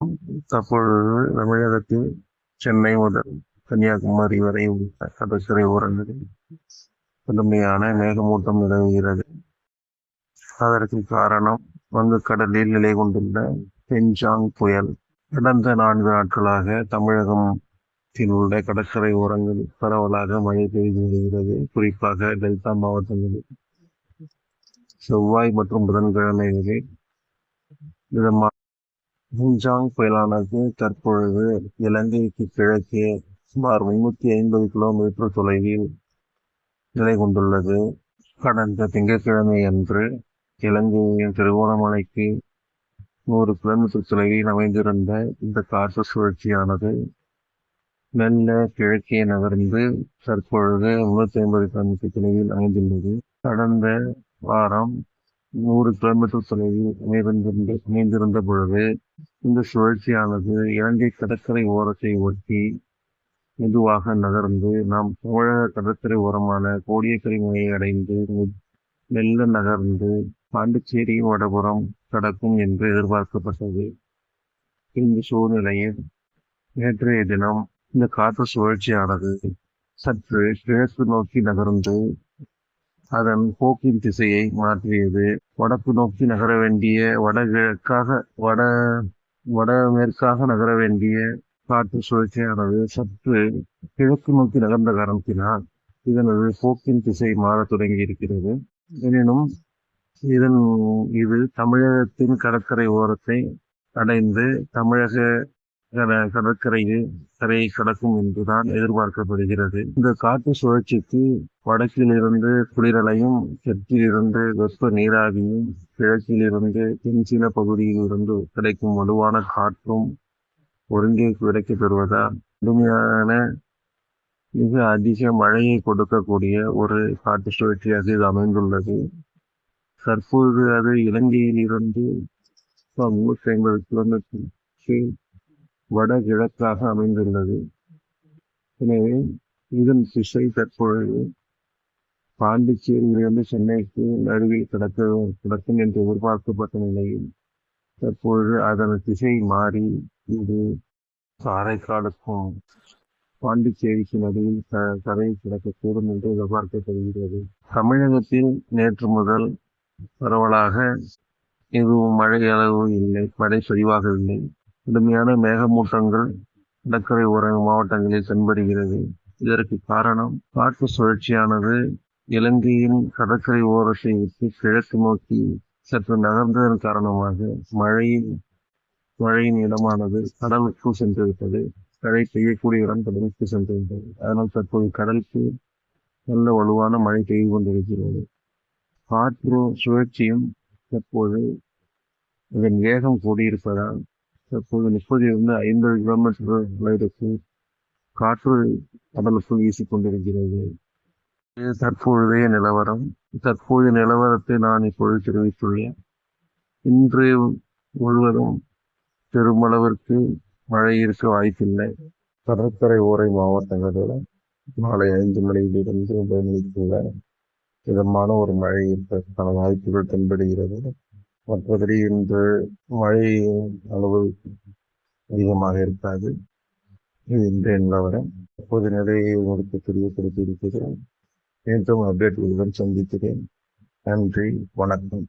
தற்பொழுது தமிழகத்தில் சென்னை முதல் கன்னியாகுமரி வரை உள்ள கடற்கரை ஓரங்களில் கடுமையான மேகமூட்டம் நிலவுகிறது. அதற்கு காரணம் வங்கக்கடலில் நிலை கொண்டுள்ள பெஞ்சாங் புயல். கடந்த 4 நாட்களாக தமிழகத்தில் உள்ள கடற்கரை ஓரங்களில் பரவலாக மழை பெய்து வருகிறது. குறிப்பாக டெல்டா மாவட்டங்களில் செவ்வாய் மற்றும் புதன்கிழமைகளில் மிதமான பெஞ்சாங் புயலானது தற்பொழுது இலங்கைக்கு கிழக்கே சுமார் 350 கிலோமீட்டர் தொலைவில் நிலை கொண்டுள்ளது. கடந்த திங்கட்கிழமை அன்று இலங்கையின் திருகோணமலைக்கு 100 கிலோமீட்டர் தொலைவில் அமைந்திருந்த இந்த காற்று சுழற்சியானது மெல்ல கிழக்கே நகர்ந்து தற்பொழுது 350 கிலோமீட்டர் தொலைவில் அமைந்துள்ளது. கடந்த வாரம் 100 கிலோமீட்டர் தொலைவில் அமைந்திருந்த பொழுது இந்த சுழற்சியானது இலங்கை கடற்கரை ஓரத்தை ஒட்டி மெதுவாக நகர்ந்து நாம் தமிழக கடற்கரை ஓரமான கோடியக்கரை முனையை அடைந்து மெல்ல நகர்ந்து பாண்டிச்சேரியின் வடபுறம் கடக்கும் என்று எதிர்பார்க்கப்பட்டது. இந்த சூழ்நிலையில் நேற்றைய தினம் இந்த காற்று சுழற்சியானது சற்று கிழக்கு நோக்கி நகர்ந்து அதன் போக்கின் திசையை மாற்றியது. வடக்கு நோக்கி நகர வேண்டிய வடமேற்காக நகர வேண்டிய காற்று சுழற்சியானது சற்று கிழக்கு நோக்கி நகர்ந்த காரணத்தினால் இதனது போக்கின் திசை மாறத் தொடங்கி இருக்கிறது. எனினும் இது தமிழகத்தின் கடற்கரை ஓரத்தை அடைந்து தமிழக கரையை கடக்கும் என்றுதான் எதிர்பார்க்கப்படுகிறது. இந்த காற்று சுழற்சிக்கு வடக்கிலிருந்து குளிரலையும் தெற்கிலிருந்து வெப்ப நீராவியும் கிழக்கிலிருந்து தென்சீன பகுதியில் இருந்து கிடைக்கும் வலுவான காற்றும் ஒருங்கே கிடைக்கப் பெறுவதால் கடுமையான மிக அதிக மழையை கொடுக்கக்கூடிய ஒரு காற்று சுழற்சியாக இது அமைந்துள்ளது. தற்போது அது இலங்கையில் இருந்து 350 கிலோமீட்டர் வடகிழக்காக அமைந்துள்ளது. எனவே இதன் திசை தற்பொழுது பாண்டிச்சேரியிலிருந்து சென்னைக்கு நடுவில் கிடக்கும் என்று எதிர்பார்க்கப்பட்ட நிலையில் தற்பொழுது அதன் திசை மாறி இது காரைக்காலுக்கும் பாண்டிச்சேரிக்கு நடுவில் கரையை கிடக்கக்கூடும் என்று எதிர்பார்க்கப்படுகிறது. தமிழகத்தில் நேற்று முதல் பரவலாக எதுவும் மழை அளவு இல்லை, மழை பதிவாகவில்லை. கடுமையான மேகமூட்டங்கள் கடற்கரை ஓர மாவட்டங்களில் தென்படுகிறது. இதற்கு காரணம் காற்று சுழற்சியானது இலங்கையின் கடற்கரை ஓரத்தை விட்டு கிழக்கு நோக்கி சற்று நகர்ந்ததன் காரணமாக மழையின் இடமானது கடலுக்கு சென்றுவிட்டது. மழை பெய்யக்கூடிய இடம் கடலுக்கு சென்றுவிட்டது. அதனால் தற்போது கடலுக்கு நல்ல வலுவான மழை பெய்து கொண்டிருக்கிறது. காற்று சுழற்சியும் தற்போது இதன் வேகம் கூடியிருப்பதால் தற்போது 30 50 கிலோமீட்டர் தொலைவிற்கு காற்று கடலுக்குள் வீசிக்கொண்டிருக்கிறது. இது தற்பொழுதைய நிலவரம். தற்போதைய நிலவரத்தை நான் இப்பொழுது தெரிவித்துள்ளேன். இன்று முழுவதும் பெருமளவிற்கு மழை இருக்க வாய்ப்பில்லை. கடற்கரை ஓரை மாவட்டங்களில் மாலை 5 மணியிலிருந்து 9 மணிக்குள்ள மிதமான ஒரு மழை இருப்பதற்கான வாய்ப்புகள் தென்படுகிறது. மற்றபடி இன்று மழை அளவு அதிகமாக இருக்காது. இது இன்றைய நிலவரம். அப்போது நிலையை உங்களுக்கு தெரியப்படுத்தி இருக்கிறேன். மீண்டும் அப்டேட்டுகளுடன் சந்திக்கிறேன். நன்றி, வணக்கம்.